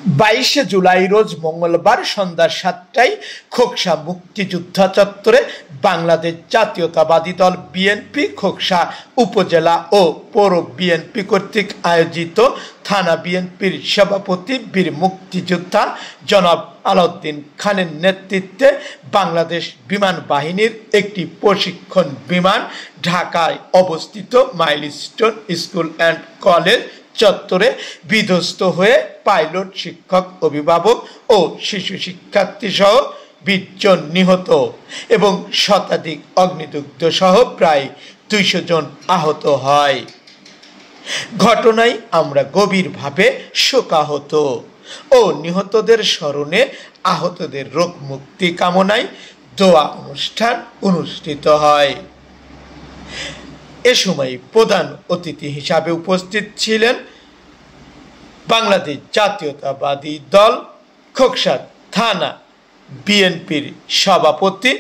22 জুলাই রোজ মঙ্গলবার সন্ধ্যা 7টায় খোকসা মুক্তিযোদ্ধা চত্বরে বাংলাদেশ জাতীয়তাবাদী দল বিএনপি খোকসা উপজেলা ও পৌর বিএনপি কর্তৃক আয়োজিত থানা বিএনপির সভাপতি বীর মুক্তিযোদ্ধা জনাব আলাউদ্দিন খানের নেতৃত্বে বাংলাদেশ বিমান বাহিনীর একটি প্রশিক্ষণ বিমান ঢাকায় অবস্থিত মাইলস্টোন স্কুল অ্যান্ড কলেজ চত্বরে বিধ্বস্ত হয়ে পাইলট, শিক্ষক, অভিভাবক ও শিশু শিক্ষার্থী সহ 20 জন নিহত এবং শতাধিক অগ্নিদগ্ধ সহ প্রায় 200 জন আহত হয়। ঘটনায় আমরা গভীরভাবে শোকাহত ও নিহতদের স্মরণে আহতদের রোগ মুক্তি কামনায় দোয়া অনুষ্ঠান অনুষ্ঠিত হয়। এ সময় প্রধান অতিথি হিসাবে উপস্থিত ছিলেন বাংলাদেশ জাতীয়তাবাদী দল খোকসা থানা বিএনপির সভাপতি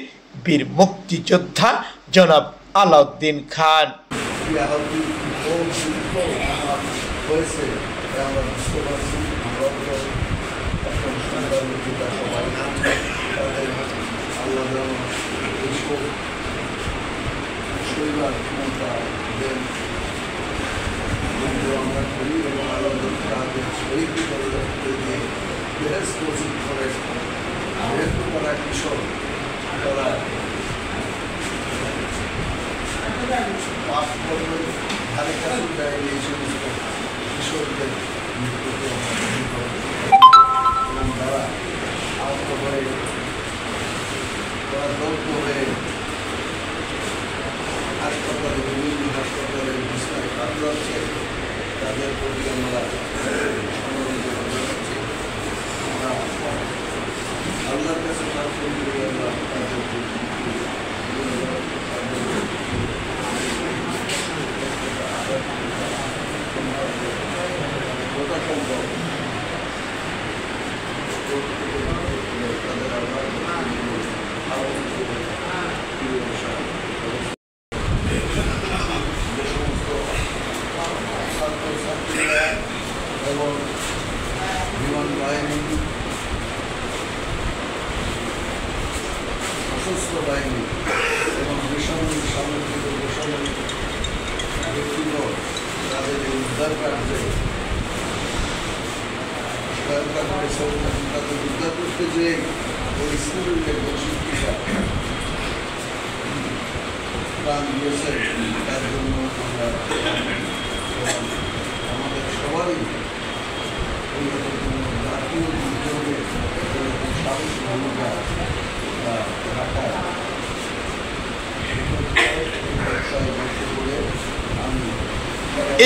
বীর মুক্তিযোদ্ধা জনাব আলাউদ্দিন খান। তাদের প্রতি আমরা আল্লাহর কাছে প্রার্থনা করি আল্লাহ তাদের এবং বিমান বাহিনী, সশস্ত্র বাহিনী এবং বেসামরিক সামরিক ও বেসামরিক ব্যক্তিগণ তাদের এই উদ্ধার কার্যে সহায়তা করেছেন। তাদের উদ্ধার করতে যে ওই স্কুলের একজন শিক্ষিকা প্রাণ দিয়েছেন তার জন্য আমরা আমাদের সবারই জাতীয় উদ্যোগে সাহস ভূমিকা রাখার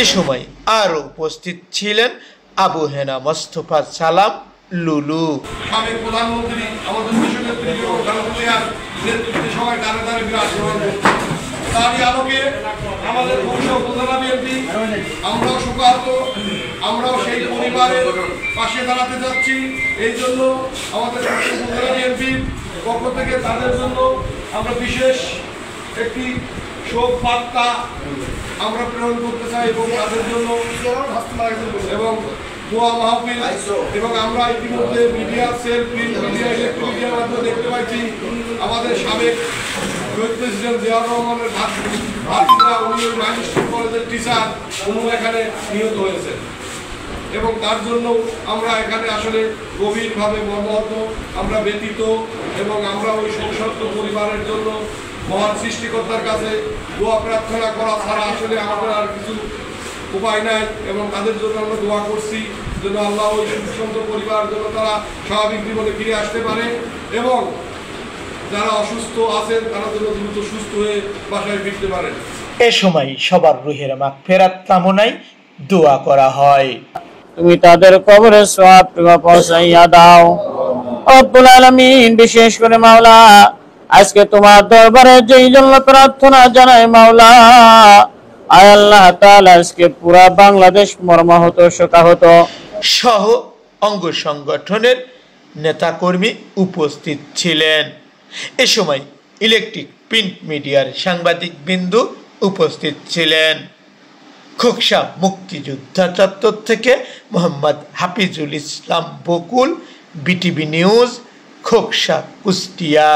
এ সময় আরো উপস্থিত ছিলেন আবু হেনা মোস্তফা সালাম লুলু। সাবেক প্রধানমন্ত্রী আমাদের দেশনেত্রী নেতৃত্বে সবাই দাঁড়ে দাঁড়ে বিরাজমান করছে। তারই আলোকে আমাদের খোকসা উপজেলা বিএনপি আমরাও শোকাহত, আমরাও সেই পরিবারের পাশে দাঁড়াতে যাচ্ছি। এই জন্য আমাদের খোকসা উপজেলা বিএনপির পক্ষ থেকে তাদের জন্য আমরা বিশেষ একটি শোক বার্তা আমরা প্রেরণ করতে চাই এবং তাদের জন্য এবং দোয়া মাহফিল এবং আমরা ইতিমধ্যে media cell, print media, electric মিডিয়ার মাধ্যমে দেখতে পাচ্ছি আমাদের সাবেক শহীদ প্রেসিডেন্ট জিয়াউর রহমানের ভাতিজা উনি মাইলস্টোন কলেজের টিচার উনি এখানে নিহত হয়েছেন এবং তার জন্য আমরা এখানে আসলে গভীরভাবে মর্মাহত, আমরা ব্যথিত এবং আমরা ওই শোকসন্ত পরিবারের জন্য মহান সৃষ্টিকর্তার কাছে দোয়া প্রার্থনা করা ছাড়া আসলে আমাদের আর কিছু উপায় নাই এবং তাদের জন্য আমরা দোয়া করছি যেন আল্লাহ ওই শোকসন্ত পরিবারের জন্য তারা স্বাভাবিক জীবনে ফিরে আসতে পারে এবং যারা অসুস্থ আছেন তারা যেন দ্রুত সুস্থ হয়ে বাসায় ফিরতে পারেন। এ সময় সবার রুহের মাগফিরাত কামনায় দোয়া করা হয়। তুমি তাদের কবরের সওয়াব পৌঁছাইয়া দাও রব্বুল আলামিন। বিশেষ করে মাওলা আজকে তোমার দরবারে যেই জন্য প্রার্থনা জানাই মাওলা, আয় আল্লাহ তাআলা আজকে পুরা বাংলাদেশ মর্মাহত শোকাহত সহ অঙ্গ সংগঠনের নেতাকর্মী উপস্থিত ছিলেন। এ সময় ইলেকট্রিক প্রিন্ট মিডিয়ার সাংবাদিক বিন্দু উপস্থিত ছিলেন। খোকসা মুক্তিযোদ্ধা চত্বর থেকে মোহাম্মদ হাফিজুল ইসলাম বকুল, বিটিভি নিউজ, খোকসা, কুষ্টিয়া।